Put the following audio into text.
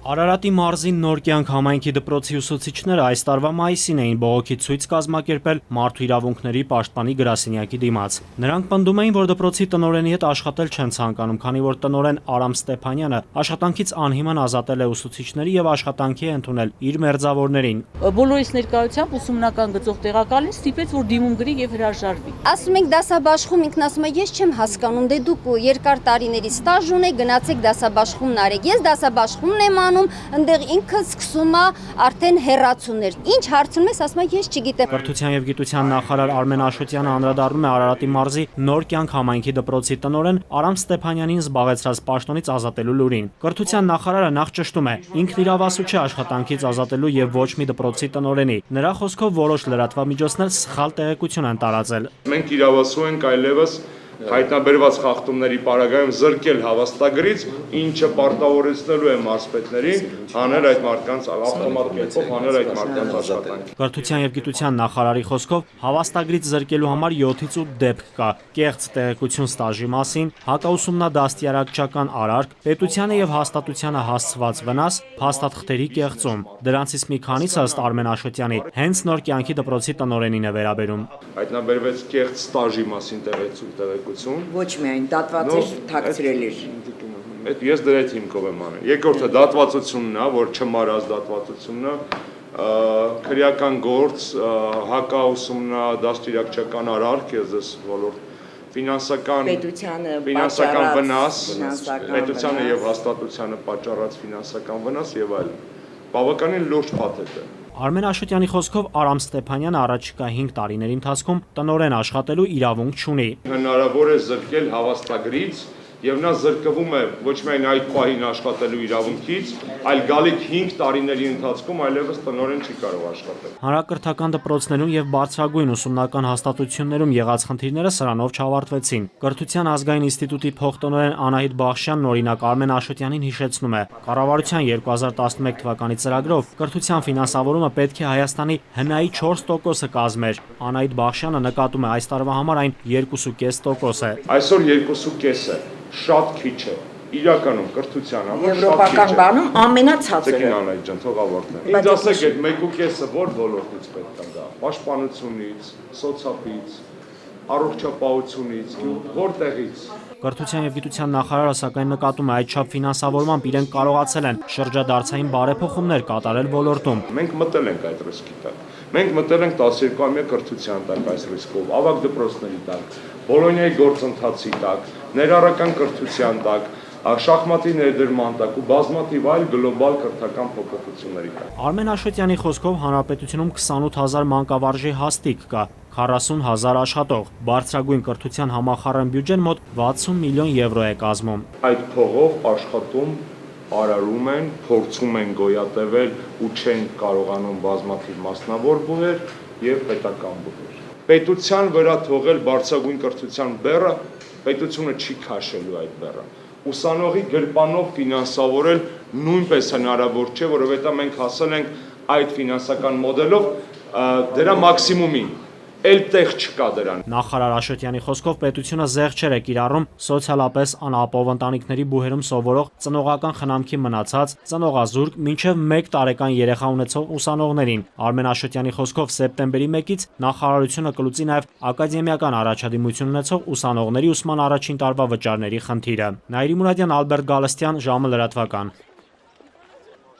Արարատի մարզի Նոր կյանք համայնքի դպրոցի ուսուցիչները այս տարվա մայիսին էին բողոքի ցույց կազմակերպել Մարդու իրավունքների պաշտպանի գրասենյակի դիմաց։ Նրանք պնդում էին, որ դպրոցի տնօրենի հետ աշխատել չեն ցանկանում, քանի որ տնօրեն Արամ Ստեփանյանը աշխատանքից անհիմն ազատել է ուսուցիչների եւ աշխատանքի է ընդունել իր մերձավորներին։ Բոլորիս ներկայությամբ ուսումնական գծով տեղակալին ստիպեց, որ դիմում գրի եւ հրաժարվի։ Ասում ենք դասաբաշխում, ինքն ասում է, ես չեմ հասկանում, դե դուք երկար տարիների ստաժ ունեք, գնացեք դասաբաշխումն արեք։ Ես դասաբաշխումն եմ ընդեղ ինքը սկսում է արդեն հեռացուներ։ Ինչ հարցնում ես, ասում է, ես չգիտեմ։ Կրթության եւ գիտության նախարար Արմեն Աշոտյանը անդրադառնում է Արարատի մարզի Նոր կյանք համայնքի դպրոցի տնօրեն Արամ Ստեփանյանին զբաղեցրած պաշտոնից ազատելու լուրին։ Կրթության նախարարը նախ ճշտում է, ինքն իրավասու չէ աշխատանքից ազատելու եւ ոչ մի դպրոցի տնօրենի։ Նրա խոսքով որոշ լրատվամիջոցներ սխալ տեղեկություն են տարածել։ Մենք իրավասու ենք այլևս հայտնաբերված խախտումների պարագայում զրկել հավաստագրից, ինչը պարտավորեցնելու է մարզպետներին հանել այդ մարդկանց ավտոմատ կերպով հանել այդ մարդկանց աշխատանքի։ Կրթության եւ գիտության նախարարի խոսքով հավաստագրից զրկելու համար 7-ից 8 դեպք կա՝ կեղծ տեղեկություն ստաժի մասին, հակաուսումնադաստիարակչական արարք, պետությանը եւ հաստատությանը հասցված վնաս, փաստաթղթերի կեղծում։ Դրանցից մի քանիսը ըստ Արմեն Աշոտյանի հենց Նոր կյանքի դպրոցի տնօրենին է վերաբերում։ Հայտնաբերվեց կեղծ ստաժի մասին տեղեկություն։ Ոչ միայն դատված էր, թաքցրել էր։ Այդ ես դրա հիմքով եմ անել։ Երկրորդը դատվածությունն է, որ չմարած դատվածությունն է, քրեական գործ, հակաուսումնադաստիարակչական արարք, ես ոլորտ ֆինանսական վնաս, պետությանը եւ հաստատությանը պատճառած ֆինանսական վնաս եւ այլն։ Բավականին լուրջ փաթեթ է։ Արմեն Աշոտյանի խոսքով Արամ Ստեփանյանը առաջիկա 5 տարիների ընթացքում տնօրեն աշխատելու իրավունք չունի։ Հնարավոր է զրկել հավաստագրից եւ նա զրկվում է ոչ միայն այդ պահին աշխատելու իրավունքից, այլ գալիք 5 տարիների ընթացքում այլևս տնօրեն չի կարող աշխատել։ Հանրակրթական դպրոցներում եւ բարձրագույն ուսումնական հաստատություններում եղած խնդիրները սրանով չավարտվեցին։ Կրթության ազգային ինստիտուտի փոխտնօրեն Անահիտ Բախշյանն օրինակ Արմեն Աշոտյանին հիշեցնում է. կառավարության 2011 թվականի ծրագրով կրթության ֆինանսավորումը պետք է Հայաստանի հնայի 4%-ը կազմեր։ Անահիտ Բախշյանը նկատում է այս տարվա համար այն 2.5% է։ Այսօր 2.5 է, շատ քիչ է։ Իրականում կրթության համար Եվրոպական բանում ամենացածը։ Տիկին Անահիտ ջան, թող ավարտեմ։ Ինձ ասեք, այդ 1.5-ը որ ոլորտից պետք է գա։ Պաշտպանությունից, սոցիալից, առողջապահությունից, որտեղից։ Կրթության եւ գիտության նախարարը սակայն նկատում է այդչափ ֆինանսավորմամբ իրենք կարողացել են շրջադարձային բարեփոխումներ կատարել ոլորտում։ Մենք մտել ենք այդ ռիսկի տակ։ Մենք մտել ենք 12-ամյա կրթության տակ այս ռիսկով, ավագ դպրոցների տակ, Բոլոնիայի գործընթացի տակ, ներառական կրթության տակ, շախմատի ներդրման տակ ու բազմաթիվ այլ գլոբալ կրթական փոփոխությունների տակ։ Արմեն Աշոտյանի խոսքով հանրապետությունում 28000 մանկավարժի հաստիք կա, 40000 աշխատող, բարձրագույն կրթության համախառն բյուջեն մոտ 60 միլիոն եվրո է կազմում։ Այդ փողով աշխատում արարում են, փորձում են գոյատևել ու չեն կարողանում բազմաթիվ մասնավոր բուհեր եւ պետական բուհեր։ Պետության վրա թողել բարձրագույն կրթության բեռը, պետությունը չի քաշելու այդ բեռը։ Ուսանողի գրպանով ֆինանսավորել նույնպես հնարավոր չէ, որովհետեւ մենք հասել ենք այդ ֆինանսական մոդելով դրա մաքսիմումին։ Էլ տեղ չկա դրան։ Նախարար Աշոտյանի խոսքով պետությունը զեղչեր է կիրառում սոցիալապես անապահով ընտանիքների բուհերում սովորող ծնողական խնամքի մնացած ծնողազուրկ մինչև 1 տարեկան երեխա ունեցող ուսանողներին։ Արմեն Աշոտյանի խոսքով սեպտեմբերի 1-ից նախարարությունը կլուծի նաև ակադեմիական առաջադիմություն ունեցող ուսանողների ուսման առաջին տարվա վճարների խնդիրը։ Նաիրի Մուրադյան, Ալբերտ Գալստյան, ժամը լրատվական։